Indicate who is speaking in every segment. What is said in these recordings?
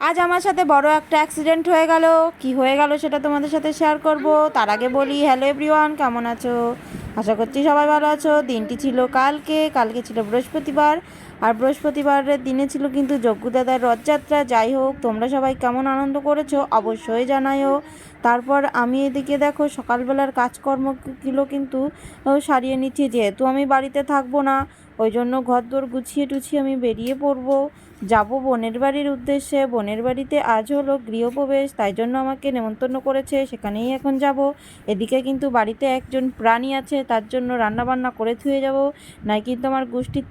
Speaker 1: আজ আমার সাথে বড় একটা অ্যাক্সিডেন্ট হয়ে গেল। কি হয়ে গেল সেটা তোমাদের সাথে শেয়ার করব। তার আগে বলি, হ্যালো এভরিওয়ান, কেমন আছো? আশা করছি সবাই ভালো আছো। দিনটি ছিল কালকে ছিল বৃহস্পতিবার, আর বৃহস্পতিবারের দিনে ছিল কিন্তু যজ্ঞদাদার রথযাত্রা। যাই হোক, তোমরা সবাই কেমন আনন্দ করেছো অবশ্যই জানাইও। তারপর আমি এদিকে দেখো সকালবেলার কাজকর্মগুলো কিন্তু সারিয়ে নিচ্ছি, যেহেতু আমি বাড়িতে থাকবো না, ওই জন্য ঘরদোর গুছিয়ে টুছিয়ে আমি বেরিয়ে পড়বো, যাব বোনের বাড়ির উদ্দেশ্যে। বোনের বাড়িতে আজ হলো গৃহপ্রবেশ, তাই জন্য আমাকে নেমন্তন্ন করেছে, সেখানেই এখন যাব। এদিকে কিন্তু বাড়িতে একজন প্রাণী আছে, তার জন্য রান্নাবান্না করে থুয়ে যাব, নাই কিন্তু আমার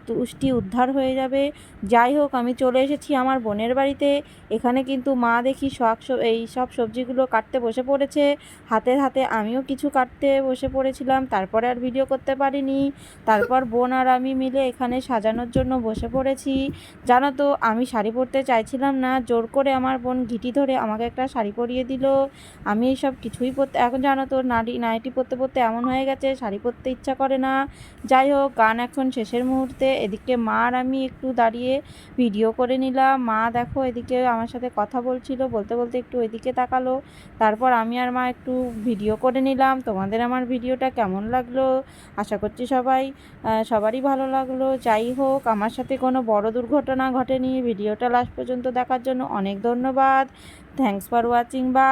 Speaker 1: তুষ্টি উদ্ধার হয়ে যাবে। যাই হোক, আমি চলে এসেছি আমার বোনের বাড়িতে। এখানে কিন্তু মা দেখি এই সব সবজিগুলো কাটতে বসে পড়েছে। হাতে হাতে আমিও কিছু কাটতে বসে পড়েছিলাম, তারপরে আর ভিডিও করতে পারিনি। তারপর বোন আর আমি মিলে এখানে সাজানোর জন্য বসে পড়েছি। জানো তো, আমি শাড়ি পরতে চাইছিলাম না, জোর করে আমার বোন ঘিটি ধরে আমাকে একটা শাড়ি পরিয়ে দিল। আমি এইসব কিছুই পরতে, এখন জানো তো নাইটি পরতে পরতে এমন হয়ে গেছে শাড়ি পরতে ইচ্ছা করে না। যাই হোক, গান এখন শেষের মুহূর্তে। এদিকে মা আর আমি একটু দাঁড়িয়ে ভিডিও করে নিলাম। মা দেখো এদিকে আমার সাথে কথা বলছিল, বলতে বলতে একটু ওইদিকে তাকালো। তারপর আমি আর মা একটু ভিডিও করে নিলাম। তোমাদের আমার ভিডিওটা কেমন লাগলো? আশা করছি সবারই ভালো লাগলো। যাই হোক, আমার সাথে কোনো বড় দুর্ঘটনা ঘটেনি। ভিডিওটা লাস্ট পর্যন্ত দেখার জন্য অনেক ধন্যবাদ। Thanks for watching. বা